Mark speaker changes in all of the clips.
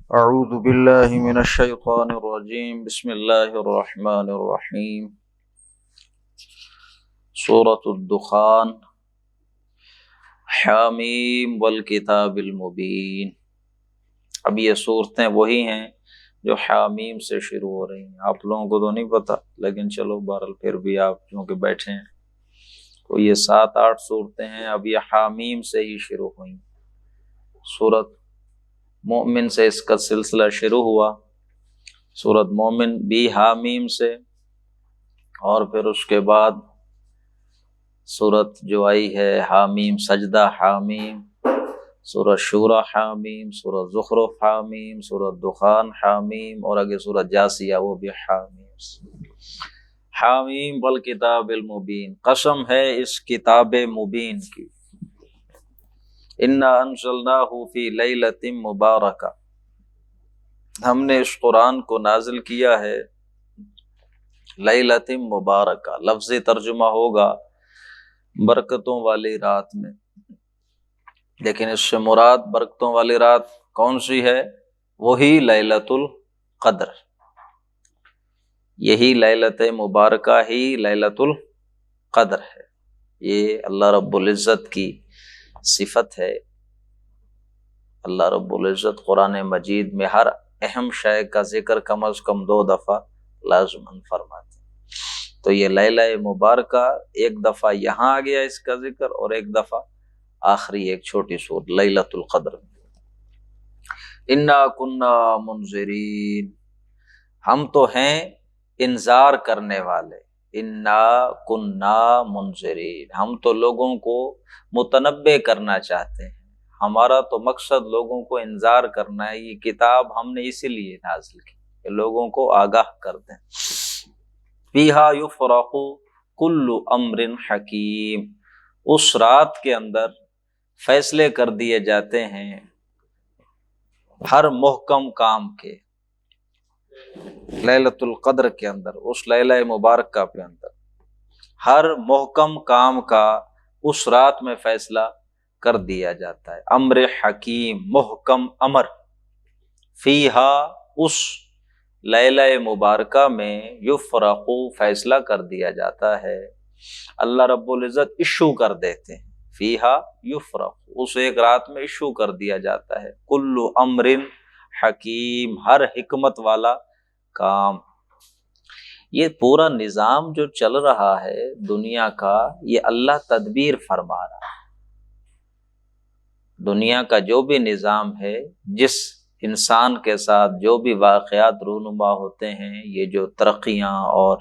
Speaker 1: اعوذ باللہ من الشیطان الرجیم بسم اللہ الرحمن الرحیم سورۃ الدخان حامیم والکتاب المبین۔ اب یہ صورتیں وہی ہیں جو حامیم سے شروع ہو رہی ہیں۔ آپ لوگوں کو تو نہیں پتہ، لیکن چلو بہرحال پھر بھی آپ کیونکہ بیٹھے ہیں تو یہ 7-8 صورتیں ہیں۔ اب یہ حامیم سے ہی شروع ہوئیں۔ سورۃ مومن سے اس کا سلسلہ شروع ہوا، سورۃ مومن بھی حامیم سے، اور پھر اس کے بعد سورۃ جو آئی ہے حامیم سجدہ حامیم، سورۃ شورى حامیم، سورۃ زخرف حامیم، سورۃ دخان حامیم، اور آگے سورۃ جاثیہ وہ بھی حامیم۔ حامیم والکتاب المبین، قسم ہے اس کتاب مبین کی۔ انا انزلناہ فی لیلۃ مبارکہ، ہم نے اس قرآن کو نازل کیا ہے لیلۃ مبارکہ، لفظی ترجمہ ہوگا برکتوں والی رات میں، لیکن اس سے مراد برکتوں والی رات کون سی ہے؟ وہی لیلۃ القدر، یہی لیلۃ مبارکہ ہی لیلۃ القدر ہے۔ یہ اللہ رب العزت کی صفت ہے۔ اللہ رب العزت قرآن مجید میں ہر اہم شے کا ذکر کم از کم 2 دفعہ لازماً فرماتے ہیں۔ تو یہ لیلہ مبارکہ ایک دفعہ یہاں آ گیا اس کا ذکر، اور ایک دفعہ آخری ایک چھوٹی سورت لیلۃ القدر۔ انا کنا منذرین، ہم تو ہیں انذار کرنے والے۔ انا کنا منذرین، ہم تو لوگوں کو متنبع کرنا چاہتے ہیں۔ ہمارا تو مقصد لوگوں کو انذار کرنا ہے۔ یہ کتاب ہم نے اسی لیے نازل کی کہ لوگوں کو آگاہ کر دیں۔ فیہا یفرق کل امر حکیم، اس رات کے اندر فیصلے کر دیے جاتے ہیں ہر محکم کام کے۔ لیلۃ القدر کے اندر، اس لیلہ مبارکہ کے اندر ہر محکم کام کا اس رات میں فیصلہ کر دیا جاتا ہے۔ امر حکیم، محکم امر۔ فیہا، اس لیلہ مبارکہ میں، یفرق، فیصلہ کر دیا جاتا ہے۔ اللہ رب العزت ایشو کر دیتے ہیں۔ فیہا یفرق، اس ایک رات میں ایشو کر دیا جاتا ہے کل امر حکیم، ہر حکمت والا کام۔ یہ پورا نظام جو چل رہا ہے دنیا کا، یہ اللہ تدبیر فرما رہا ہے۔ دنیا کا جو بھی نظام ہے، جس انسان کے ساتھ جو بھی واقعات رونما ہوتے ہیں، یہ جو ترقیاں اور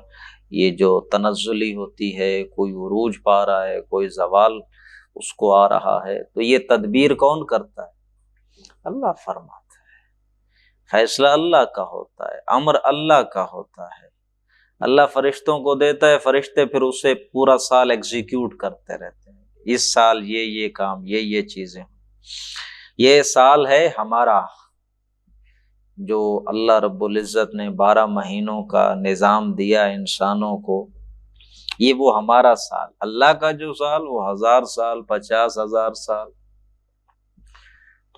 Speaker 1: یہ جو تنزلی ہوتی ہے، کوئی عروج پا رہا ہے، کوئی زوال اس کو آ رہا ہے، تو یہ تدبیر کون کرتا ہے؟ اللہ فرماتا ہے۔ فیصلہ اللہ کا ہوتا ہے، امر اللہ کا ہوتا ہے۔ اللہ فرشتوں کو دیتا ہے، فرشتے پھر اسے پورا سال ایگزیکیوٹ کرتے رہتے ہیں۔ اس سال یہ کام، یہ چیزیں۔ یہ سال ہے ہمارا، جو اللہ رب العزت نے 12 مہینوں کا نظام دیا انسانوں کو، یہ وہ ہمارا سال۔ اللہ کا جو سال وہ 1000 سال، 50,000 سال۔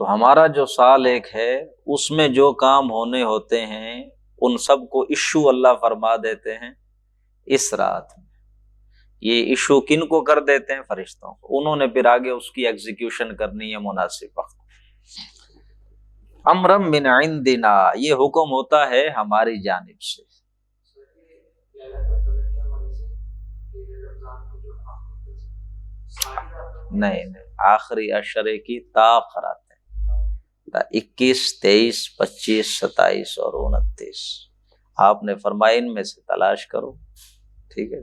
Speaker 1: تو ہمارا جو سال ایک ہے، اس میں جو کام ہونے ہوتے ہیں ان سب کو ایشو اللہ فرما دیتے ہیں اس رات میں۔ یہ ایشو کن کو کر دیتے ہیں؟ فرشتوں کو۔ انہوں نے پھر آگے اس کی ایگزیکیوشن کرنی ہے مناسب وقت۔ امرم من عندنا، یہ حکم ہوتا ہے ہماری جانب سے۔ نہیں، آخری عشرے کی تاخرات ہے، 21، 23، 25، 27 اور 29۔ آپ نے فرمایا ان میں سے تلاش کرو، ٹھیک ہے۔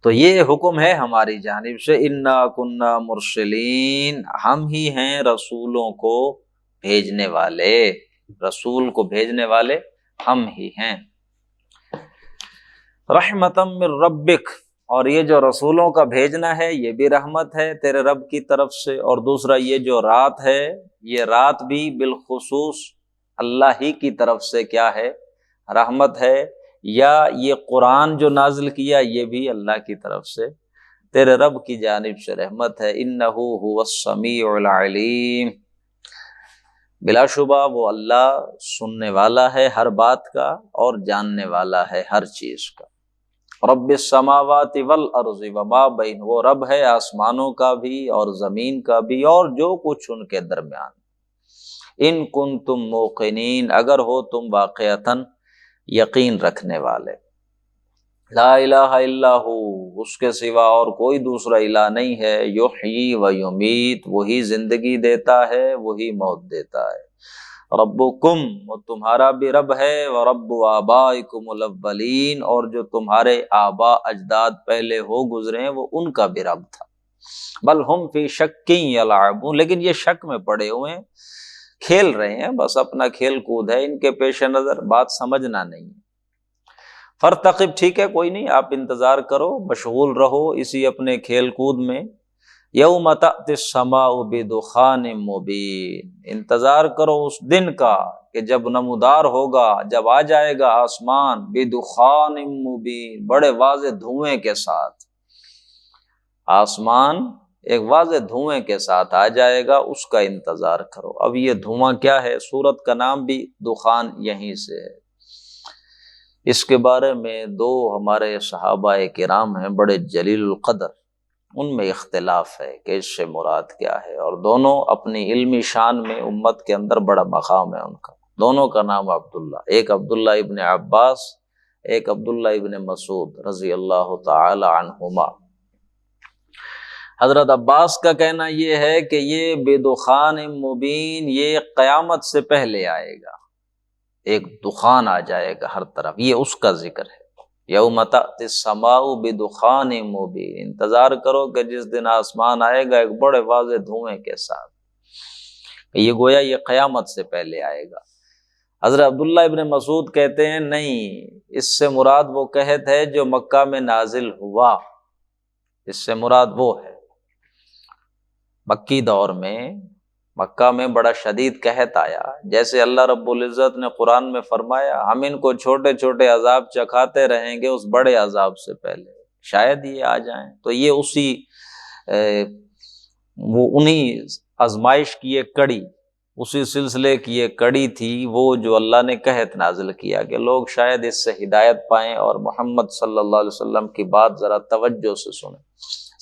Speaker 1: تو یہ حکم ہے ہماری جانب سے۔ انا کنا مرسلین، ہم ہی ہیں رسولوں کو بھیجنے والے، رسول کو بھیجنے والے ہم ہی ہیں۔ رحمتا من ربک، اور یہ جو رسولوں کا بھیجنا ہے یہ بھی رحمت ہے تیرے رب کی طرف سے، اور دوسرا یہ جو رات ہے، یہ رات بھی بالخصوص اللہ ہی کی طرف سے کیا ہے؟ رحمت ہے۔ یا یہ قرآن جو نازل کیا یہ بھی اللہ کی طرف سے، تیرے رب کی جانب سے رحمت ہے۔ انہ هو السمیع العلیم، بلا شبہ وہ اللہ سننے والا ہے ہر بات کا اور جاننے والا ہے ہر چیز کا۔ رب السماوات والارض وما بین، وہ رب ہے آسمانوں کا بھی اور زمین کا بھی اور جو کچھ ان کے درمیان۔ ان کنتم موقنین، اگر ہو تم واقعتاً یقین رکھنے والے۔ لا الہ الا ہو، اس کے سوا اور کوئی دوسرا الہ نہیں ہے۔ یحیی و یمیت، وہی زندگی دیتا ہے وہی موت دیتا ہے۔ ربکم، وہ تمہارا بھی رب ہے، ورب آبائکم الاولین، اور جو تمہارے آبا اجداد پہلے ہو گزرے ہیں وہ ان کا بھی رب تھا۔ بل ہم فی شک یلعبون، لیکن یہ شک میں پڑے ہوئے ہیں، کھیل رہے ہیں، بس اپنا کھیل کود ہے ان کے پیش نظر، بات سمجھنا نہیں۔ فرتقب، ٹھیک ہے کوئی نہیں، آپ انتظار کرو، مشغول رہو اسی اپنے کھیل کود میں۔ یوم تأتی السماء بدخان مبین، انتظار کرو اس دن کا کہ جب نمودار ہوگا، جب آ جائے گا آسمان بدخان مبین، بڑے واضح دھوئیں کے ساتھ، آسمان ایک واضح دھوئیں کے ساتھ آ جائے گا، اس کا انتظار کرو۔ اب یہ دھواں کیا ہے؟ سورت کا نام بھی دخان یہیں سے ہے۔ اس کے بارے میں دو ہمارے صحابہ کرام ہیں بڑے جلیل القدر، ان میں اختلاف ہے کہ اس سے مراد کیا ہے، اور دونوں اپنی علمی شان میں امت کے اندر بڑا مقام ہے ان کا۔ دونوں کا نام عبداللہ، ایک عبداللہ ابن عباس، ایک عبداللہ ابن مسعود رضی اللہ تعالی عنہما۔ حضرت عباس کا کہنا یہ ہے کہ یہ بدخان مبین یہ قیامت سے پہلے آئے گا، ایک دخان آ جائے گا ہر طرف، یہ اس کا ذکر ہے۔ یوم تأتی السماء بدخان مبین، انتظار کرو کہ جس دن آسمان آئے گا ایک بڑے واضح دھوئیں کے ساتھ، یہ گویا یہ قیامت سے پہلے آئے گا۔ حضرت عبداللہ ابن مسعود کہتے ہیں نہیں، اس سے مراد وہ قحط ہے جو مکہ میں نازل ہوا، اس سے مراد وہ ہے۔ مکی دور میں مکہ میں بڑا شدید قحط آیا، جیسے اللہ رب العزت نے قرآن میں فرمایا ہم ان کو چھوٹے چھوٹے عذاب چکھاتے رہیں گے اس بڑے عذاب سے پہلے، شاید یہ آ جائیں۔ تو یہ وہ انہی آزمائش کی ایک کڑی، اسی سلسلے کی ایک کڑی تھی وہ جو اللہ نے قحط نازل کیا کہ لوگ شاید اس سے ہدایت پائیں اور محمد صلی اللہ علیہ وسلم کی بات ذرا توجہ سے سنیں۔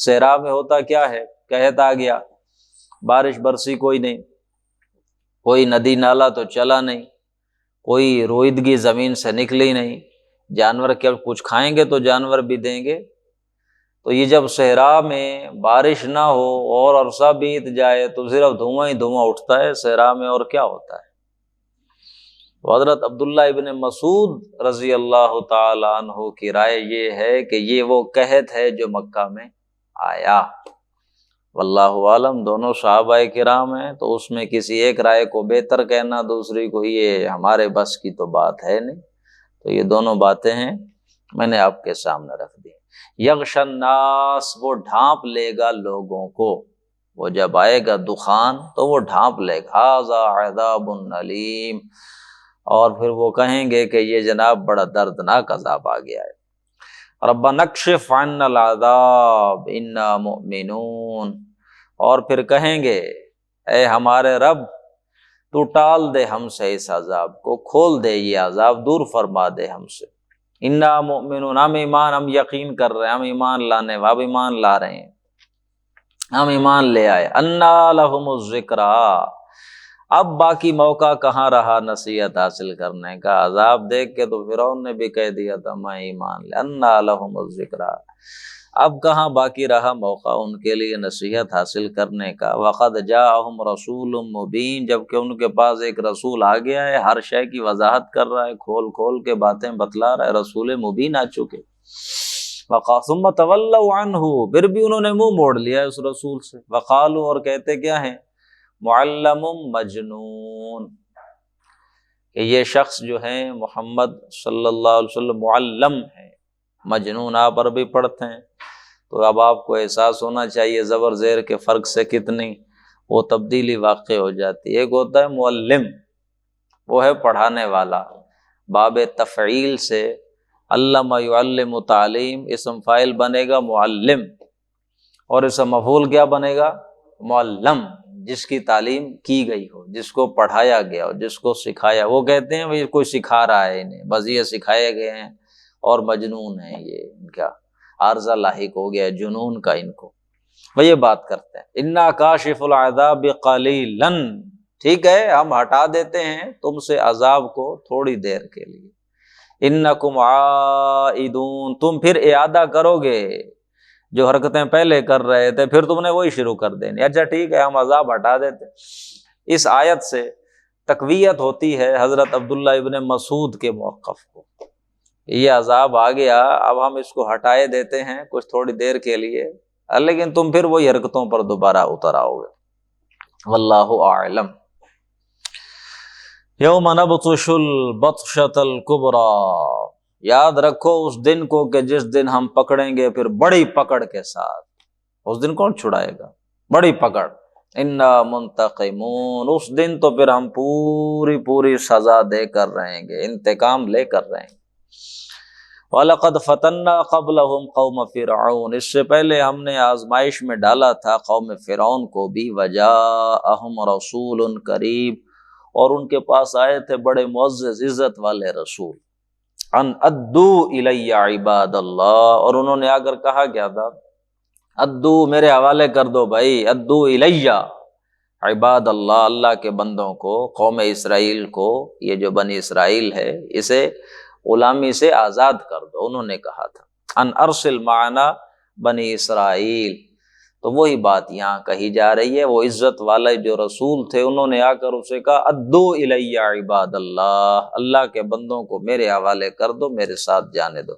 Speaker 1: صحرا میں ہوتا کیا ہے، قحط آ گیا، بارش برسی کوئی نہیں، کوئی ندی نالا تو چلا نہیں، کوئی روئیدگی زمین سے نکلی نہیں، جانور کیا کچھ کھائیں گے تو جانور بھی دیں گے۔ تو یہ جب صحرا میں بارش نہ ہو اور عرصہ بیت جائے تو صرف دھواں ہی دھواں اٹھتا ہے صحرا میں، اور کیا ہوتا ہے۔ تو حضرت عبداللہ ابن مسعود رضی اللہ تعالی عنہ کی رائے یہ ہے کہ یہ وہ قحط ہے جو مکہ میں آیا۔ واللہ عالم، دونوں صحابہ کرام ہیں تو اس میں کسی ایک رائے کو بہتر کہنا، دوسری کو یہ ہمارے بس کی تو بات ہے نہیں۔ تو یہ دونوں باتیں ہیں میں نے آپ کے سامنے رکھ دی۔ یغش الناس، وہ ڈھانپ لے گا لوگوں کو، وہ جب آئے گا دخان تو وہ ڈھانپ لے گا، ھذا عذاب علیم، اور پھر وہ کہیں گے کہ یہ جناب بڑا دردناک عذاب آ گیا ہے۔ ربنا اکشف عنا العذاب انا مؤمنون، اور پھر کہیں گے اے ہمارے رب تو ٹال دے ہم سے اس عذاب کو، کھول دے یہ عذاب، دور فرما دے ہم سے۔ انا مؤمنون، ہم ایمان، ہم یقین کر رہے ہیں، ہم ایمان لانے، اب ایمان لا رہے ہیں، ہم ایمان لے آئے۔ انا لہم الذکریٰ، اب باقی موقع کہاں رہا نصیحت حاصل کرنے کا؟ عذاب دیکھ کے تو فرعون نے بھی کہہ دیا تھا میں ایمان لے، انا لہم الذکریٰ، اب کہاں باقی رہا موقع ان کے لیے نصیحت حاصل کرنے کا۔ وقد جاءہم رسول مبین، جبکہ ان کے پاس ایک رسول آ گیا ہے، ہر شے کی وضاحت کر رہا ہے، کھول کھول کے باتیں بتلا رہا ہے، رسول مبین آ چکے۔ ثم تولوا عنہ، پھر بھی انہوں نے منہ موڑ لیا اس رسول سے۔ وقالوا، اور کہتے کیا ہیں، معلم مجنون، کہ یہ شخص جو ہے محمد صلی اللہ علیہ وسلم معلم ہے، مجنون آپ عربی پڑھتے ہیں تو اب آپ کو احساس ہونا چاہیے زبر زیر کے فرق سے کتنی وہ تبدیلی واقع ہو جاتی ہے۔ ایک ہوتا ہے معلم، وہ ہے پڑھانے والا، باب تفعیل سے علم یعلم تعلیم، اسم فاعل بنے گا معلم، اور اسم مفعول کیا بنے گا؟ معلم، جس کی تعلیم کی گئی ہو، جس کو پڑھایا گیا ہو، جس کو سکھایا، وہ کہتے ہیں بھائی کوئی سکھا رہا ہے انہیں، بس یہ سکھائے گئے ہیں اور مجنون ہیں، یہ ان کا عارضہ لاحق ہو گیا جنون کا ان کو، وہ یہ بات کرتے ہیں انا کاشف العذاب قلیلا، ٹھیک ہے ہم ہٹا دیتے ہیں تم سے عذاب کو تھوڑی دیر کے لیے، انکم عائدون، تم پھر اعادہ کرو گے جو حرکتیں پہلے کر رہے تھے، پھر تم نے وہی شروع کر دینی، اچھا ٹھیک ہے ہم عذاب ہٹا دیتے۔ اس آیت سے تقویت ہوتی ہے حضرت عبداللہ ابن مسعود کے موقف کو، یہ عذاب آ گیا اب ہم اس کو ہٹائے دیتے ہیں کچھ تھوڑی دیر کے لیے، لیکن تم پھر وہی حرکتوں پر دوبارہ اتر آؤ گے۔ واللہ اعلم۔ یوم نبطش البطشۃ الکبریٰ، یاد رکھو اس دن کو کہ جس دن ہم پکڑیں گے پھر بڑی پکڑ کے ساتھ، اس دن کون چھڑائے گا؟ بڑی پکڑ، انا منتقمون، اس دن تو پھر ہم پوری سزا دے کر رہیں گے، انتقام لے کر رہیں گے۔ وَلَقَدْ فَتَنَّا قَبْلَهُمْ قَوْمَ فِرْعَوْنَ، اس سے پہلے ہم نے آزمائش میں ڈالا تھا قوم فرعون کو بھی، وَجَاءَهُمْ رَسُولٌ قریب، اور ان کے پاس آئے تھے بڑے معزز عزت والے رسول، ان ادو الی عباد اللہ، اور انہوں نے آ کر کہا کیا تھا؟ ادو میرے حوالے کر دو بھائی، ادو الی عباد اللہ، اللہ کے بندوں کو، قوم اسرائیل کو، یہ جو بنی اسرائیل ہے اسے غلامی سے آزاد کر دو، انہوں نے کہا تھا ان ارسل معنا بنی اسرائیل، تو وہی بات یہاں کہی جا رہی ہے، وہ عزت والے جو رسول تھے انہوں نے آ کر اسے کہا ادو الی عباد اللہ، اللہ کے بندوں کو میرے حوالے کر دو، میرے ساتھ جانے دو،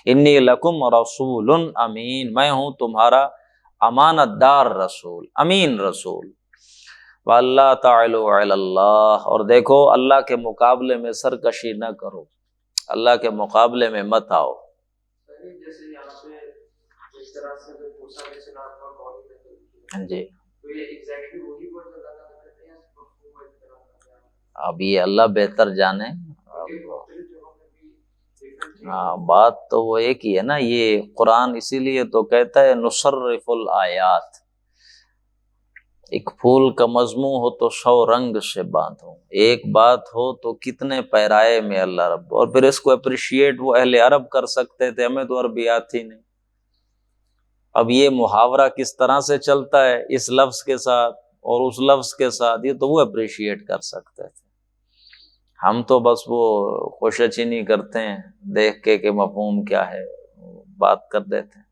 Speaker 1: انی لکم رسول امین، میں ہوں تمہارا امانت دار رسول، امین رسول، وَاللَّهَ تَعْلُوا عَلَى اللَّهِ، اور دیکھو اللہ کے مقابلے میں سرکشی نہ کرو، اللہ کے مقابلے میں مت آؤ۔
Speaker 2: جیسے یہاں پہ اس طرح سے موسیٰ علیہ السلام کا قول
Speaker 1: جی
Speaker 2: تو یہ ایگزیکٹلی وہی ورڈ اللہ تعالیٰ کہتے ہیں مفہوم ہے اس طرح،
Speaker 1: اب یہ اللہ بہتر جانے، ہاں بات تو وہ ایک ہی ہے نا، یہ قرآن اسی لیے تو کہتا ہے نصرف الآیات، ایک پھول کا مضمون ہو تو 100 رنگ سے باندھو، ایک بات ہو تو کتنے پیرائے میں اللہ رب، اور پھر اس کو اپریشیٹ وہ اہل عرب کر سکتے تھے، ہمیں تو عربی آتی نہیں۔ اب یہ محاورہ کس طرح سے چلتا ہے اس لفظ کے ساتھ اور اس لفظ کے ساتھ، یہ تو وہ اپریشیٹ کر سکتے تھے، ہم تو بس وہ خوشہ چینی کرتے ہیں دیکھ کے کہ مفہوم کیا ہے، بات کر دیتے ہیں۔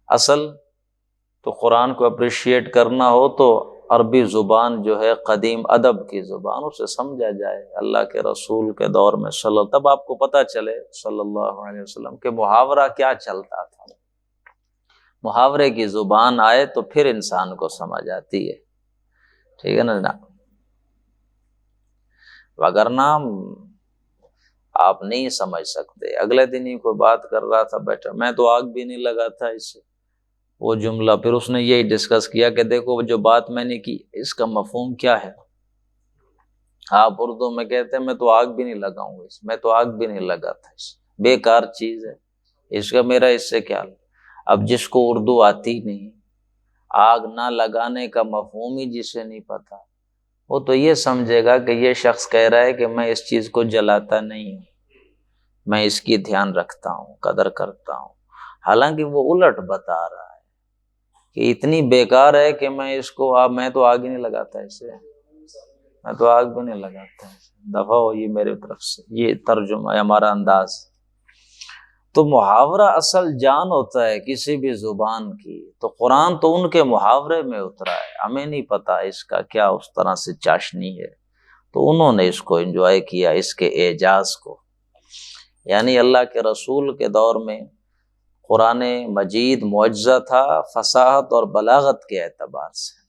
Speaker 1: اصل تو قرآن کو اپریشیٹ کرنا ہو تو عربی زبان جو ہے قدیم ادب کی زبان، اسے سمجھا جائے اللہ کے رسول کے دور میں تب آپ کو پتہ چلے صلی اللہ علیہ وسلم کہ محاورہ کیا چلتا تھا، محاورے کی زبان آئے تو پھر انسان کو سمجھ آتی ہے، ٹھیک ہے نا جناب، وگرنہ آپ نہیں سمجھ سکتے۔ اگلے دن ہی کوئی بات کر رہا تھا بیٹا، میں تو آگ بھی نہیں لگا تھا اس سے، وہ جملہ پھر اس نے یہی ڈسکس کیا کہ دیکھو جو بات میں نے کی اس کا مفہوم کیا ہے، آپ اردو میں کہتے ہیں میں تو آگ بھی نہیں لگاؤں گا، میں تو آگ بھی نہیں لگا تھا، اس بیکار چیز ہے، اس کا میرا اس سے کیا۔ اب جس کو اردو آتی نہیں، آگ نہ لگانے کا مفہوم ہی جسے نہیں پتا، وہ تو یہ سمجھے گا کہ یہ شخص کہہ رہا ہے کہ میں اس چیز کو جلاتا نہیں ہوں، میں اس کی دھیان رکھتا ہوں، قدر کرتا ہوں، حالانکہ وہ الٹ بتا رہا ہے کہ اتنی بیکار ہے کہ میں اس کو میں تو آگ ہی نہیں لگاتا اسے، میں تو آگ بھی نہیں لگاتا، دفعہ ہو یہ میرے طرف سے، یہ ترجمہ ہے ہمارا انداز۔ تو محاورہ اصل جان ہوتا ہے کسی بھی زبان کی، تو قرآن تو ان کے محاورے میں اترا ہے، ہمیں نہیں پتا اس کا کیا اس طرح سے چاشنی ہے، تو انہوں نے اس کو انجوائے کیا، اس کے اعجاز کو، یعنی اللہ کے رسول کے دور میں قرآن مجید معجزہ تھا فصاحت اور بلاغت کے اعتبار سے،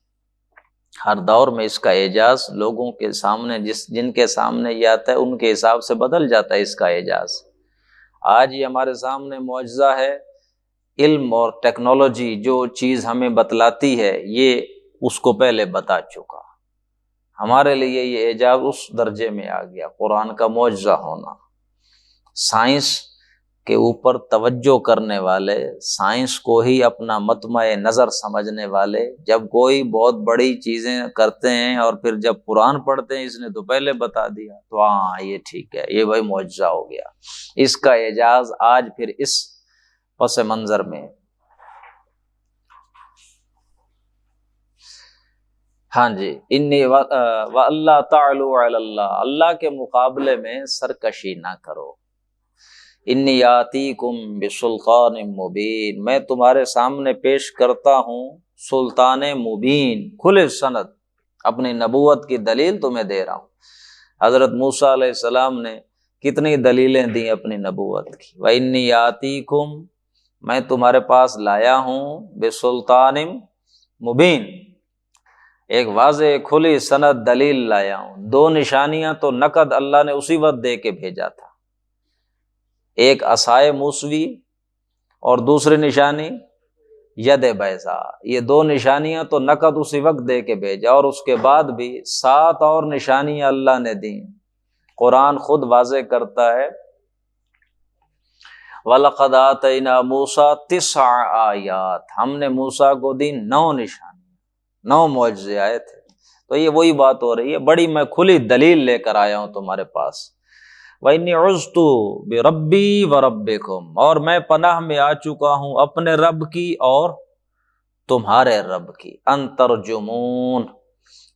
Speaker 1: ہر دور میں اس کا اعجاز لوگوں کے سامنے جن کے سامنے یہ آتا ہے ان کے حساب سے بدل جاتا ہے اس کا اعجاز۔ آج یہ ہمارے سامنے معجزہ ہے، علم اور ٹیکنالوجی جو چیز ہمیں بتلاتی ہے یہ اس کو پہلے بتا چکا، ہمارے لیے یہ اعجاز اس درجے میں آ گیا، قرآن کا معجزہ ہونا۔ سائنس کے اوپر توجہ کرنے والے، سائنس کو ہی اپنا مطمع نظر سمجھنے والے، جب کوئی بہت بڑی چیزیں کرتے ہیں اور پھر جب قرآن پڑھتے ہیں اس نے تو پہلے بتا دیا، تو ہاں یہ ٹھیک ہے، یہ بھائی معجزہ ہو گیا۔ اس کا اعجاز آج پھر اس پس منظر میں۔ ہاں جی، انی وَأَلَّا تَعْلُوا عَلَى اللَّهِ، اللہ کے مقابلے میں سرکشی نہ کرو۔ انی آتیکم بسلطان مبین، میں تمہارے سامنے پیش کرتا ہوں سلطان مبین، کھلے سند، اپنی نبوت کی دلیل تمہیں دے رہا ہوں۔ حضرت موسیٰ علیہ السلام نے کتنی دلیلیں دی اپنی نبوت کی۔ وَإِنِّي آتِيكُمْ، میں تمہارے پاس لایا ہوں بسلطان مبین، ایک واضح کھلی سند دلیل لایا ہوں۔ دو نشانیاں تو نقد اللہ نے اسی وقت دے کے بھیجا تھا، ایک عصائے موسوی اور دوسری نشانی ید بیضا، یہ دو نشانیاں تو نقد اسی وقت دے کے بھیجا، اور اس کے بعد بھی 7 اور نشانیاں اللہ نے دیں۔ قرآن خود واضح کرتا ہے وَلَقَدْ آتَيْنَا مُوسَىٰ 9 آیات، ہم نے موسیٰ کو دی 9 نشانیاں، 9 معجزے آئے تھے۔ تو یہ وہی بات ہو رہی ہے، بڑی میں کھلی دلیل لے کر آیا ہوں تمہارے پاس۔ وَإِنِّي عُذْتُ بِرَبِّي وَرَبِّكُمْ، اور میں پناہ میں آ چکا ہوں اپنے رب کی اور تمہارے رب کی۔ ان ترجمون،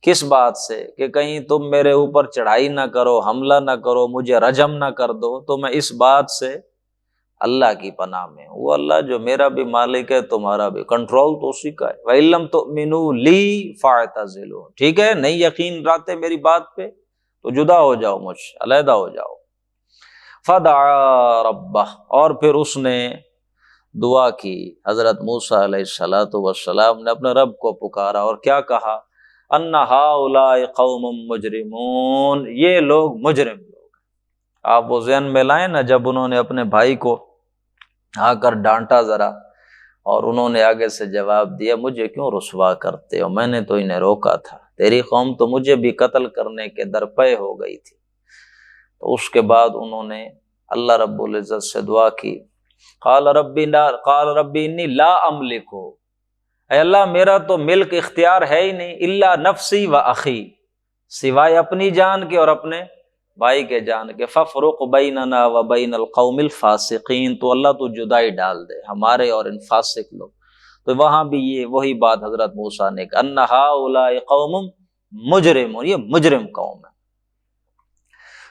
Speaker 1: کس بات سے؟ کہ کہیں تم میرے اوپر چڑھائی نہ کرو، حملہ نہ کرو، مجھے رجم نہ کر دو، تو میں اس بات سے اللہ کی پناہ میں ہوں۔ وہ اللہ جو میرا بھی مالک ہے تمہارا بھی، کنٹرول تو اسی کا ہے۔ وَإِن لَّمْ تُؤْمِنُوا لِي فَاعْتَزِلُونِ، ٹھیک ہے، نہیں یقین رہتے میری بات پہ تو جدا ہو جاؤ، مجھ سے علیحدہ ہو جاؤ۔ فَدَعَا رَبَّهُ، اور پھر اس نے دعا کی، حضرت موسیٰ علیہ السلام نے اپنے رب کو پکارا، اور کیا کہا؟ ان ہؤلاء قوم مجرمون، یہ لوگ مجرم لوگ ہیں۔ آپ وہ ذہن میں لائیں نا، جب انہوں نے اپنے بھائی کو آ کر ڈانٹا ذرا، اور انہوں نے آگے سے جواب دیا مجھے کیوں رسوا کرتے ہو، میں نے تو انہیں روکا تھا، تیری قوم تو مجھے بھی قتل کرنے کے درپے ہو گئی تھی۔ تو اس کے بعد انہوں نے اللہ رب العزت سے دعا کی، قال ربی انی لا املک، اے اللہ میرا تو ملک اختیار ہے ہی نہیں، الا نفسی و اخی، سوائے اپنی جان کے اور اپنے بھائی کے جان کے، ففرق بیننا و بین القوم الفاسقین، تو اللہ تو جدائی ڈال دے ہمارے اور ان فاسق لوگ۔ تو وہاں بھی یہ وہی بات حضرت موسیٰ نے کہا، ان ہؤلاء قوم مجرمون، یہ مجرم قوم ہے۔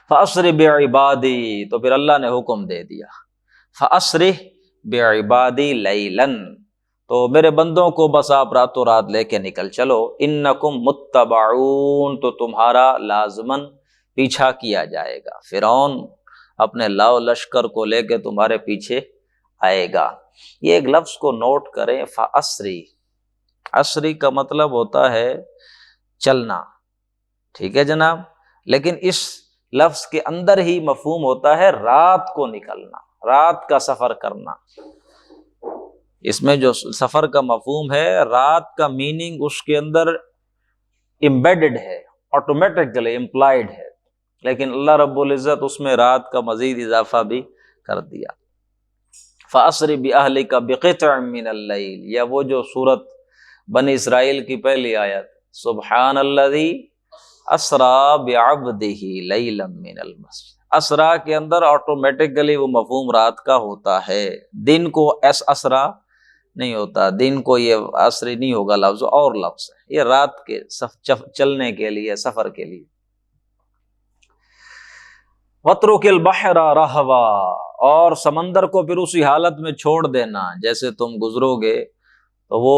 Speaker 1: فَأَسْرِ بِعِبَادِي، تو پھر اللہ نے حکم دے دیا، فَأَسْرِ بِعِبَادِي لَيْلًا، تو میرے بندوں کو بس آپ راتوں رات لے کے نکل چلو، اِنَّكُمْ مُتَّبَعُونَ، تو تمہارا لازماً پیچھا کیا جائے گا، فرعون اپنے لاؤ لشکر کو لے کے تمہارے پیچھے آئے گا۔ یہ ایک لفظ کو نوٹ کریں، فَأَسْرِ، اسری کا مطلب ہوتا ہے چلنا، ٹھیک ہے جناب، لیکن اس لفظ کے اندر ہی مفہوم ہوتا ہے رات کو نکلنا، رات کا سفر کرنا۔ اس میں جو سفر کا مفہوم ہے، رات کا میننگ اس کے اندر امبیڈڈ ہے، آٹومیٹکلی امپلائڈ ہے، لیکن اللہ رب العزت اس میں رات کا مزید اضافہ بھی کر دیا۔ فَأَسْرِ بِأَهْلِكَ بِقِطْعٍ مِّنَ اللَّيْلِ، یا وہ جو سورت بنی اسرائیل کی پہلی آیت، سبحان الذی اسریٰ بعبدہ لیلا من المسجد، اسریٰ کے اندر آٹومیٹکلی وہ مفہوم رات کا ہوتا ہے، دن کو اسریٰ نہیں ہوتا، دن کو یہ اسری نہیں ہوگا لفظ، اور لفظ ہے، یہ رات کے چلنے کے لیے، سفر کے لیے۔ وَاتْرُكِ الْبَحْرَ رَهْوًا، اور سمندر کو پھر اسی حالت میں چھوڑ دینا جیسے تم گزرو گے، تو وہ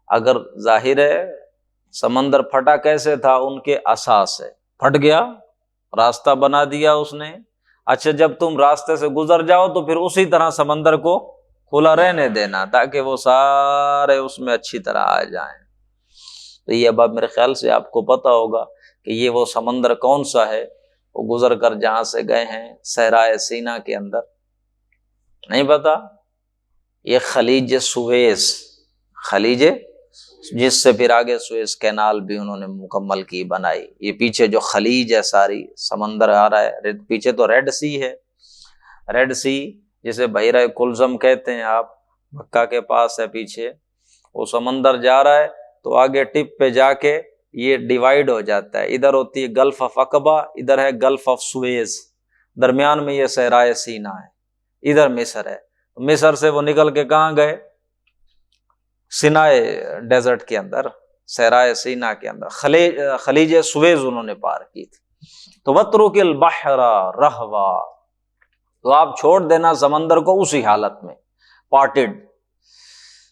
Speaker 1: اگر ظاہر ہے سمندر پھٹا کیسے تھا، ان کے عصا سے پھٹ گیا، راستہ بنا دیا اس نے۔ اچھا جب تم راستے سے گزر جاؤ تو پھر اسی طرح سمندر کو کھلا رہنے دینا تاکہ وہ سارے اس میں اچھی طرح آ جائیں۔ تو یہ اب میرے خیال سے آپ کو پتہ ہوگا کہ یہ وہ سمندر کون سا ہے، وہ گزر کر جہاں سے گئے ہیں صحرائے سینا کے اندر، نہیں پتا؟ یہ خلیج سویس، خلیج جس سے پھر آگے سویس کینال بھی انہوں نے مکمل کی، بنائی۔ یہ پیچھے جو خلیج ہے ساری، سمندر آ رہا ہے، پیچھے تو ریڈ سی ہے، ریڈ سی جسے بحیرہ کلزم کہتے ہیں آپ، مکہ کے پاس ہے پیچھے، وہ سمندر جا رہا ہے تو آگے ٹپ پہ جا کے یہ ڈیوائیڈ ہو جاتا ہے، ادھر ہوتی ہے گلف آف عقبہ، ادھر ہے گلف آف سویز، درمیان میں یہ صحرائے سینا ہے، ادھر مصر ہے۔ مصر سے وہ نکل کے کہاں گئے؟ سینائے ڈیزرٹ کے اندر، صحرائے سینا کے اندر، خلیج سویز انہوں نے پار کی تھی۔ تو وَاتْرُكِ الْبَحْرَ رَهْوًا، تو آپ چھوڑ دینا سمندر کو اسی حالت میں پارٹڈ۔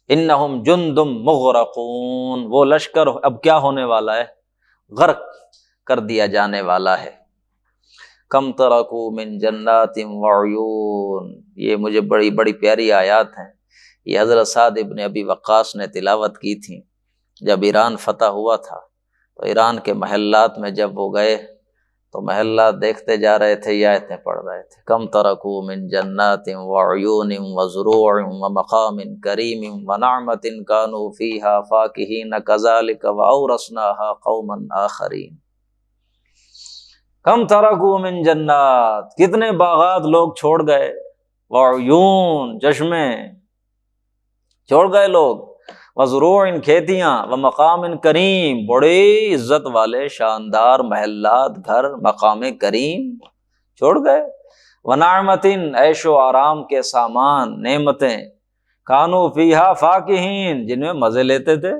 Speaker 1: انہم جند مغرقون، وہ لشکر اب کیا ہونے والا ہے؟ غرق کر دیا جانے والا ہے۔ کم ترکوا من جنات وعیون، یہ مجھے بڑی بڑی پیاری آیات ہیں، یہ حضرت سعد ابن ابی وقاص نے تلاوت کی تھی جب ایران فتح ہوا تھا۔ تو ایران کے محلات میں جب وہ گئے تو محلات دیکھتے جا رہے تھے، یہ آیتیں پڑھ رہے تھے، کم ترکوا من جنات وعیون وزروع ومقام کریم ونعمت کانوا فیہا فاکہین کذالک واورثناہا قوما آخرین۔ کم ترکوا من جنات، کتنے باغات لوگ چھوڑ گئے، وعیون چشمے چھوڑ گئے لوگ، وزروع کھیتیاں، ومقام کریم بڑی عزت والے شاندار محلات گھر مقام کریم چھوڑ گئے، ونعمت عیش و آرام کے سامان نعمتیں، کانوا فیہا فاکہین جن میں مزے لیتے تھے،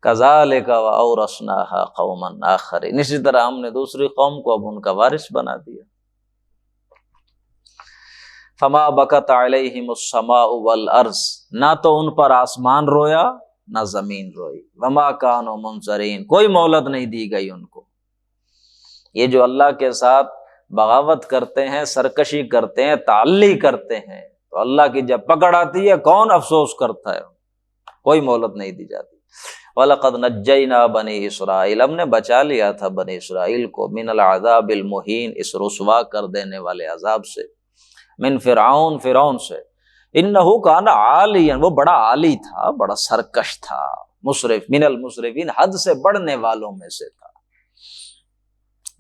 Speaker 1: کذالک واورثناہا قوما آخرین، اسی طرح ہم نے دوسری قوم کو اب ان کا وارث بنا دیا۔ فما بکت علیہم السماء والارض، نہ تو ان پر آسمان رویا نہ زمین روئی، وما کانوا منظرین، کوئی مہلت نہیں دی گئی ان کو۔ یہ جو اللہ کے ساتھ بغاوت کرتے ہیں، سرکشی کرتے ہیں، تعلی کرتے ہیں، تو اللہ کی جب پکڑ آتی ہے کون افسوس کرتا ہے؟ کوئی مہلت نہیں دی جاتی۔ وَلَقَدْ نَجَّيْنَا بَنِي اسرائیل، ہم نے بچا لیا تھا بنی اسرائیل کو، من العذاب المہین، اس رسوا کر دینے والے عذاب سے، من فرعون، فرعون سے، انہو کان عالیا، وہ بڑا عالی تھا، بڑا سرکش تھا، مسرف، من المسرفین، حد سے بڑھنے والوں میں سے تھا۔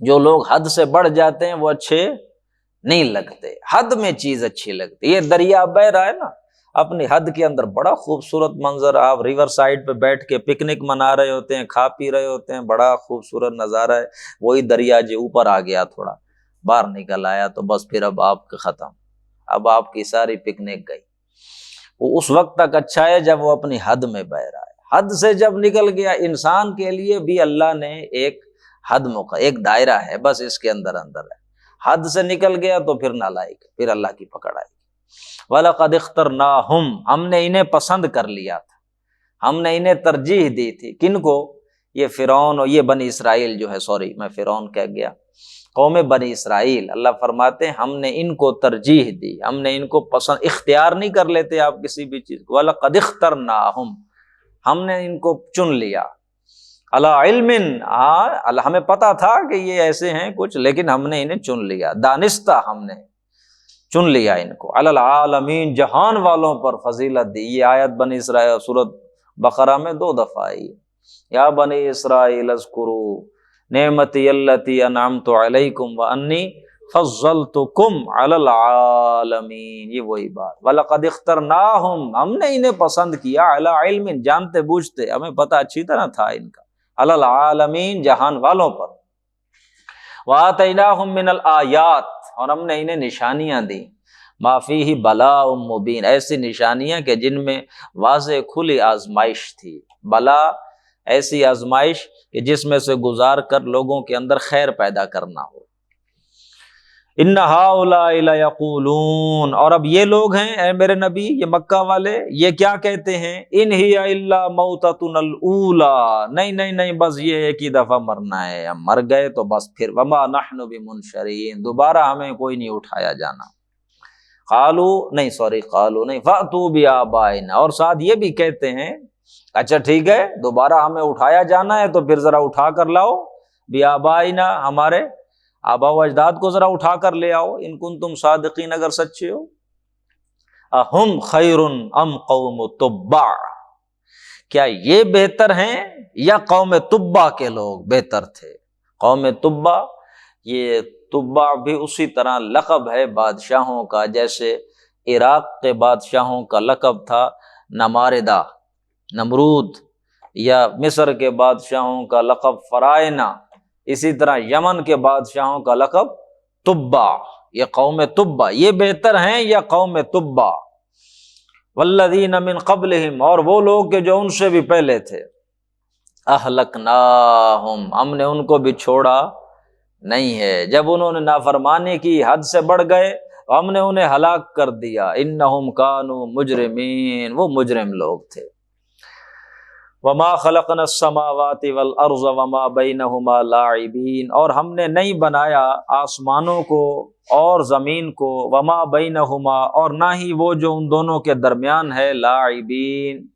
Speaker 1: جو لوگ حد سے بڑھ جاتے ہیں وہ اچھے نہیں لگتے، حد میں چیز اچھی لگتی۔ یہ دریا بہہ رہا ہے نا اپنی حد کے اندر، بڑا خوبصورت منظر، آپ ریور سائڈ پہ بیٹھ کے پکنک منا رہے ہوتے ہیں، کھا پی رہے ہوتے ہیں، بڑا خوبصورت نظارہ ہے، وہی دریا جو اوپر آ گیا، تھوڑا باہر نکل آیا تو بس پھر اب آپ کا ختم، اب آپ کی ساری پکنک گئی۔ وہ اس وقت تک اچھا ہے جب وہ اپنی حد میں بہ رہا ہے، حد سے جب نکل گیا، انسان کے لیے بھی اللہ نے ایک حد ایک دائرہ ہے، بس اس کے اندر ہے، حد سے نکل گیا تو پھر نالائق، پھر اللہ کی پکڑ آئے گی۔ وَلَقَدْ اخْتَرْنَاهُمْ، ہم نے انہیں پسند کر لیا تھا، ہم نے انہیں ترجیح دی تھی، کن کو؟ یہ فرعون اور یہ بنی اسرائیل جو ہے، سوری میں فرعون کہہ گیا، قوم بنی اسرائیل، اللہ فرماتے ہیں ہم نے ان کو ترجیح دی، ہم نے ان کو پسند، اختیار نہیں کر لیتے آپ کسی بھی چیز کو، وَلَقَدْ اخْتَرْنَاهُمْ، ہم نے ان کو چن لیا، عَلَىٰ عِلْمٍ، ہمیں پتا تھا کہ یہ ایسے ہیں کچھ، لیکن ہم نے انہیں چن لیا، دانستہ ہم نے چن لیا ان کو، علی العالمین، جہان والوں پر فضیلت دی۔ یہ آیت بنی اسرائیل سورۃ بقرہ میں 2 دفعہ آئی ہے، یا بنی اسرائیل اذکروا نعمتی التی انعمت علیکم وانی فضلتکم علی العالمین، یہ وہی بات، وَلَقَدْ اخْتَرْنَاهُمْ، ہم نے انہیں پسند کیا، علی علم، جانتے بوجھتے، ہمیں پتہ اچھی طرح تھا ان کا، علی العالمین، جہان والوں پر، وَآتَيْنَاهُمْ مِنَ الْآيَاتِ، اور ہم نے انہیں نشانیاں دی، مَا فِيهِ بَلَاءٌ مُبِينٌ، ایسی نشانیاں کہ جن میں واضح کھلی آزمائش تھی، بلا ایسی آزمائش کہ جس میں سے گزار کر لوگوں کے اندر خیر پیدا کرنا ہو۔ اِنَّ هَٰؤُلَاءِ لَيَقُولُونَ، اور اب یہ لوگ ہیں اے میرے نبی، یہ مکہ والے، یہ کیا کہتے ہیں؟ اِنْ هِيَ إِلَّا مَوْتَتُنَا الْأُولَىٰ، نہیں بس یہ ایک ہی دفعہ مرنا ہے، ہم مر گئے تو بس پھر، وَمَا نَحْنُ بِمُنشَرِينَ، دوبارہ ہمیں کوئی نہیں اٹھایا جانا۔ قالوا نہیں فَأْتُوا بِآبَائِنَا، اور ساتھ یہ بھی کہتے ہیں اچھا ٹھیک ہے دوبارہ ہمیں اٹھایا جانا ہے تو پھر ذرا اٹھا کر لاؤ، بِآبَائِنَا، ہمارے آبا و اجداد کو ذرا اٹھا کر لے آؤ، ان کنتم صادقین، اگر سچے ہو۔ اہم خیر ام قوم تبع، کیا یہ بہتر ہیں یا قوم تبع کے لوگ بہتر تھے؟ قوم تبع یہ تبع بھی اسی طرح لقب ہے بادشاہوں کا، جیسے عراق کے بادشاہوں کا لقب تھا نماردہ، نمرود، یا مصر کے بادشاہوں کا لقب فرائنہ، اسی طرح یمن کے بادشاہوں کا لقب تبع، یہ قوم تبع، یہ بہتر ہیں یا قوم تبع؟ والذین من قبلہم، اور وہ لوگ کہ جو ان سے بھی پہلے تھے، اہلکناہم، ہم نے ان کو بھی چھوڑا نہیں ہے، جب انہوں نے نافرمانی کی، حد سے بڑھ گئے، ہم نے انہیں ہلاک کر دیا، انہم کانوا مجرمین، وہ مجرم لوگ تھے۔ وما خلقنا السماوات والارض وما بینہما لاعبین، اور ہم نے نہیں بنایا آسمانوں کو اور زمین کو، وما بینہما، اور نہ ہی وہ جو ان دونوں کے درمیان ہے، لاعبین،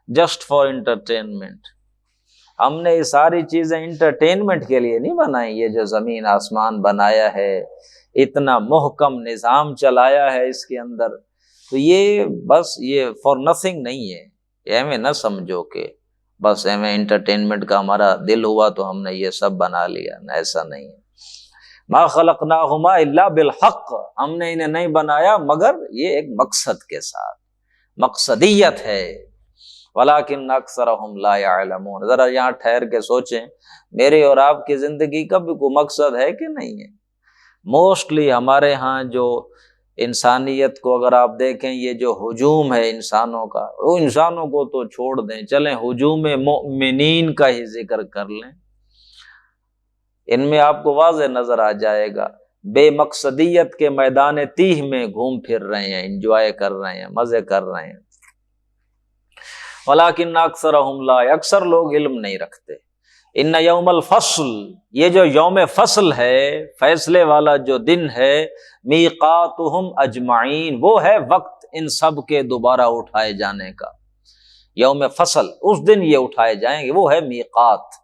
Speaker 1: جسٹ فار انٹرٹینمنٹ۔ ہم نے یہ ساری چیزیں انٹرٹینمنٹ کے لیے نہیں بنائی، یہ جو زمین آسمان بنایا ہے، اتنا محکم نظام چلایا ہے اس کے اندر، تو یہ بس یہ فار نتھنگ نہیں ہے، یہ ہمیں نہ سمجھو کہ بس ہمیں انٹرٹینمنٹ کا ہمارا دل ہوا تو ہم نے یہ سب بنا لیا، نہ، ایسا نہیں ہے۔ ما خلقناہما الا بالحق، ہم نے انہیں نہیں بنایا مگر یہ ایک مقصد کے ساتھ، مقصدیت ہے۔ ولیکن اکثرہم لا یعلمون، ذرا یہاں ٹھہر کے سوچیں، میری اور آپ کی زندگی کا بھی کوئی مقصد ہے کہ نہیں ہے؟ موسٹلی ہمارے ہاں جو انسانیت کو اگر آپ دیکھیں، یہ جو ہجوم ہے انسانوں کا، وہ انسانوں کو تو چھوڑ دیں، چلیں ہجوم مؤمنین کا ہی ذکر کر لیں، ان میں آپ کو واضح نظر آ جائے گا، بے مقصدیت کے میدان تیہ میں گھوم پھر رہے ہیں، انجوائے کر رہے ہیں، مزے کر رہے ہیں۔ ولیکن اکثرہم لا، اکثر لوگ علم نہیں رکھتے۔ ان یوم الفصل، یہ جو یوم فصل ہے، فیصلے والا جو دن ہے، میقاتہم اجمعین، وہ ہے وقت ان سب کے دوبارہ اٹھائے جانے کا۔ یوم فصل، اس دن یہ اٹھائے جائیں گے، وہ ہے میقات۔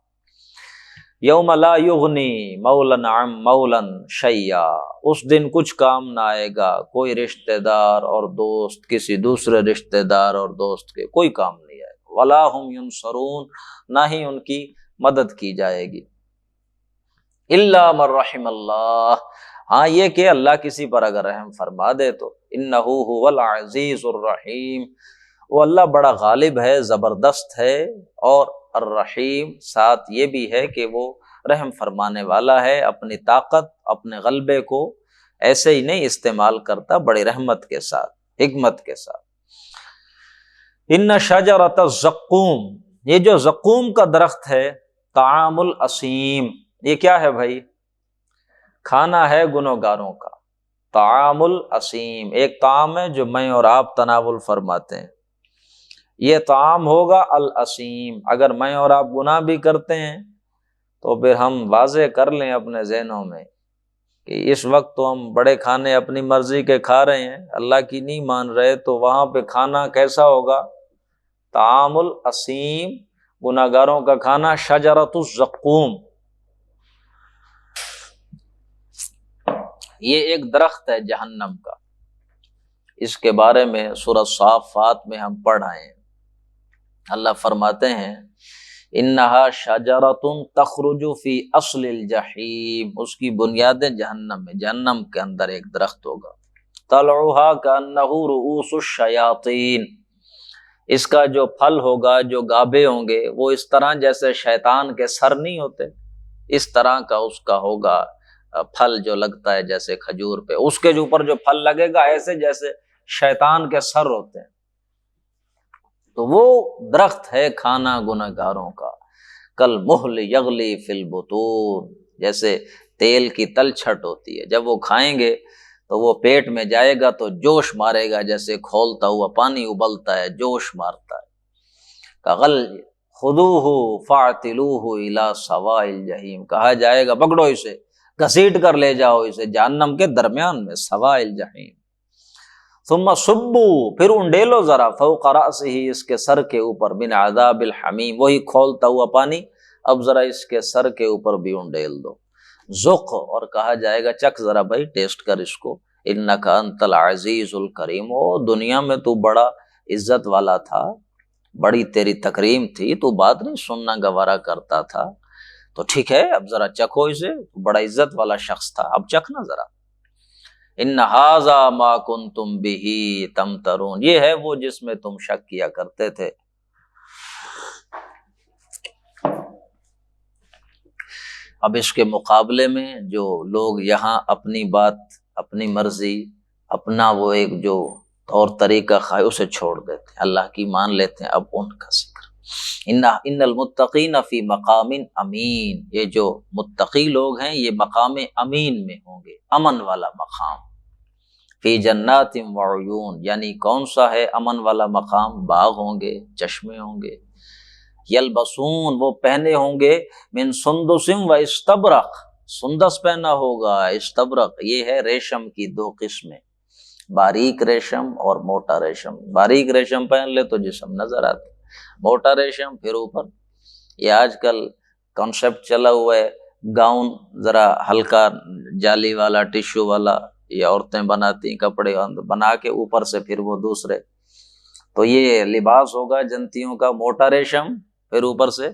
Speaker 1: یوم لا یغنی مولا عن مولا شیئا، اس دن کچھ کام نہ آئے گا کوئی رشتہ دار اور دوست کسی دوسرے رشتہ دار اور دوست کے، کوئی کام نہیں آئے گا۔ ولا ہم ینصرون، نہ ہی ان کی مدد کی جائے گی۔ الا من رحم اللہ، ہاں یہ کہ اللہ کسی پر اگر رحم فرما دے تو، انہ هو العزیز الرحیم، وہ اللہ بڑا غالب ہے، زبردست ہے، اور الرحیم ساتھ یہ بھی ہے کہ وہ رحم فرمانے والا ہے، اپنی طاقت، اپنے غلبے کو ایسے ہی نہیں استعمال کرتا، بڑی رحمت کے ساتھ، حکمت کے ساتھ۔ ان شجرۃ الزقوم، یہ جو زقوم کا درخت ہے، طعام الاسیم، یہ کیا ہے بھائی؟ کھانا ہے گنہگاروں کا۔ طعام الاسیم، ایک طعام ہے جو میں اور آپ تناول فرماتے ہیں، یہ طعام ہوگا الاسیم۔ اگر میں اور آپ گناہ بھی کرتے ہیں تو پھر ہم واضح کر لیں اپنے ذہنوں میں کہ اس وقت تو ہم بڑے کھانے اپنی مرضی کے کھا رہے ہیں، اللہ کی نہیں مان رہے، تو وہاں پہ کھانا کیسا ہوگا؟ طعام الاسیم، گناہ گاروں کا کھانا، شجرۃ الزقوم، یہ ایک درخت ہے جہنم کا، اس کے بارے میں سورہ صافات میں ہم پڑھ آئے ہیں۔ اللہ فرماتے ہیں انہا شجرۃ تخرج فی اصل الجحیم، اس کی بنیادیں جہنم میں، جہنم کے اندر ایک درخت ہوگا، طلعھا کانہ رؤوس الشیاطین، اس کا جو پھل ہوگا، جو گابے ہوں گے، وہ اس طرح جیسے شیطان کے سر نہیں ہوتے، اس طرح کا اس کا ہوگا پھل جو لگتا ہے جیسے کھجور پہ، اس کے اوپر جو پھل لگے گا ایسے جیسے شیطان کے سر ہوتے ہیں۔ تو وہ درخت ہے کھانا گنہگاروں کا، کالمہل یغلی فی البطون، جیسے تیل کی تلچھٹ ہوتی ہے، جب وہ کھائیں گے تو وہ پیٹ میں جائے گا تو جوش مارے گا، جیسے کھولتا ہوا پانی ابلتا ہے، جوش مارتا ہے۔ کغل خذوہ فاعتلوہ الی سواء الجحیم، کہا جائے گا پکڑو اسے، گھسیٹ کر لے جاؤ اسے جہنم کے درمیان میں، سواء الجحیم۔ ثم صبوا، پھر انڈیلو ذرا، فوق رأسہ، اس کے سر کے اوپر، من عذاب الحمیم، وہی کھولتا ہوا پانی اب ذرا اس کے سر کے اوپر بھی انڈیل دو، ذق، اور کہا جائے گا چکھ ذرا بھائی، ٹیسٹ کر اس کو، انک انت العزیز الکریم، او دنیا میں تو بڑا عزت والا تھا، بڑی تیری تکریم تھی، تو بات نہیں سننا گوارا کرتا تھا، تو ٹھیک ہے اب ذرا چکھو اسے، بڑا عزت والا شخص تھا، اب چکھنا ذرا۔ ان ھذا ما کنتم بہ تمترون، یہ ہے وہ جس میں تم شک کیا کرتے تھے۔ اب اس کے مقابلے میں جو لوگ یہاں اپنی بات، اپنی مرضی، اپنا وہ ایک جو اور طریقہ خواہ اسے چھوڑ دیتے ہیں، اللہ کی مان لیتے ہیں، اب ان کا ذکر ان المتقین فی مقام امین، یہ جو متقی لوگ ہیں یہ مقام امین میں ہوں گے، امن والا مقام۔ فی جنات وعیون، یعنی کون سا ہے امن والا مقام؟ باغ ہوں گے، چشمے ہوں گے۔ یلبسون، وہ پہنے ہوں گے، من سندس و استبرق، سندس پہنا ہوگا، استبرق یہ ہے ریشم کی دو قسمیں، باریک ریشم اور موٹا ریشم۔ باریک ریشم پہن لے تو جسم نظر آتا، موٹا ریشم پھر اوپر۔ یہ آج کل کانسیپٹ چلا ہوا ہے، گاؤن ذرا ہلکا جالی والا، ٹشو والا، یہ عورتیں بناتی ہیں کپڑے بنا کے اوپر سے پھر وہ دوسرے، تو یہ لباس ہوگا جنتیوں کا، موٹا ریشم پھر اوپر سے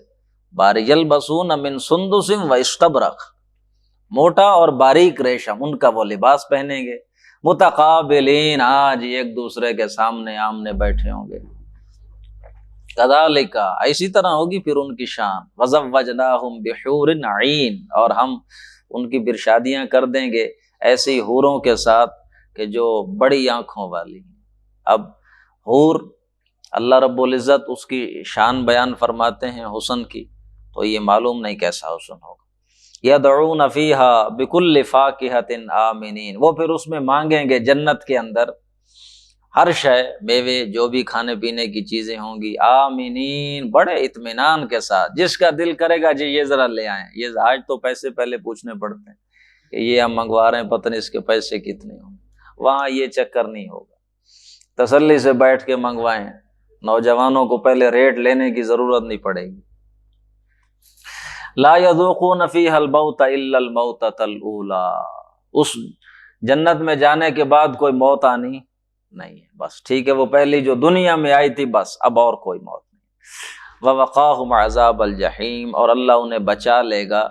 Speaker 1: باریک۔ یلبسون من سندس و استبرق، موٹا اور باریک ریشم، ان کا وہ لباس پہنیں گے۔ متقابلین، آج ایک دوسرے کے سامنے آمنے بیٹھے ہوں گے۔ کذالک، اسی طرح ہوگی پھر ان کی شان۔ وزوجناہم بحور عین، اور ہم ان کی پھر شادیاں کر دیں گے ایسی حوروں کے ساتھ کہ جو بڑی آنکھوں والی ہیں۔ اب حور، اللہ رب العزت اس کی شان بیان فرماتے ہیں حسن کی، تو یہ معلوم نہیں کیسا حسن ہوگا۔ یدعون فیہا بکل فاکہۃ آمنین، وہ پھر اس میں مانگیں گے جنت کے اندر ہر شے، میوے، جو بھی کھانے پینے کی چیزیں ہوں گی، آمنین، بڑے اطمینان کے ساتھ، جس کا دل کرے گا جی یہ ذرا لے آئیں۔ یہ آج تو پیسے پہلے پوچھنے پڑتے ہیں کہ یہ ہم منگوا رہے ہیں، پتہ نہیں اس کے پیسے کتنے ہوں گے، وہاں یہ چکر نہیں ہوگا، تسلی سے بیٹھ کے منگوائیں، نوجوانوں کو پہلے ریٹ لینے کی ضرورت نہیں پڑے گی۔ لا یذوقون فیہا الموت الا الموتۃ الاولی، اس جنت میں جانے کے بعد کوئی موت آنی نہیں ہے، بس ٹھیک ہے، وہ پہلی جو دنیا میں آئی تھی بس، اب اور کوئی موت نہیں۔ ووقاہم عذاب الجحیم، اور اللہ انہیں بچا لے گا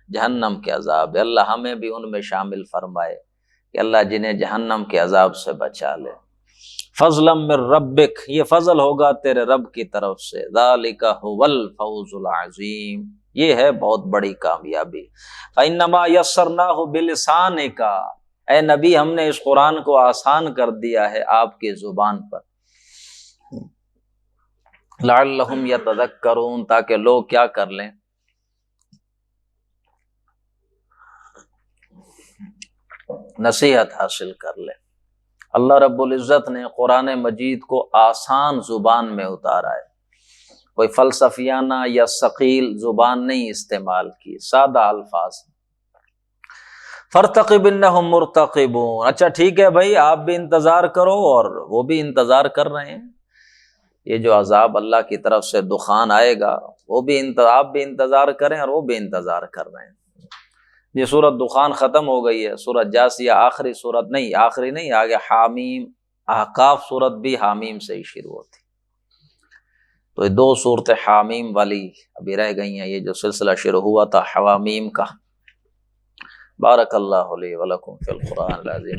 Speaker 1: جہنم کے عذاب۔ اللہ ہمیں بھی ان میں شامل فرمائے کہ اللہ جنہیں جہنم کے عذاب سے بچا لے۔ فضلا من ربک، یہ فضل ہوگا تیرے رب کی طرف سے۔ ذالک هو الفوز العظیم، یہ ہے بہت بڑی کامیابی۔ فإنما یسرناہ بلسانک، اے نبی ہم نے اس قرآن کو آسان کر دیا ہے آپ کی زبان پر۔ لعلہم یتذکرون، تاکہ لوگ کیا کر لیں، نصیحت حاصل کر لیں۔ اللہ رب العزت نے قرآن مجید کو آسان زبان میں اتارا ہے، کوئی فلسفیانہ یا ثقیل زبان نہیں استعمال کی، سادہ الفاظ۔ فارتقب انہم مرتقبون، اچھا ٹھیک ہے بھائی، آپ بھی انتظار کرو اور وہ بھی انتظار کر رہے ہیں۔ یہ جو عذاب اللہ کی طرف سے دخان آئے گا، وہ بھی آپ بھی انتظار کریں اور وہ بھی انتظار کر رہے ہیں۔ یہ سورت دخان ختم ہو گئی ہے، سورت جاسیہ آخری سورت نہیں، آخری نہیں، آگے حامیم، احقاف سورت بھی حامیم سے ہی شروع ہوتی، تو یہ دو صورت حامیم والی ابھی رہ گئی ہیں، یہ جو سلسلہ شروع ہوا تھا حوامیم کا۔ بارک اللہ لی ولکم فی القرآن العظیم۔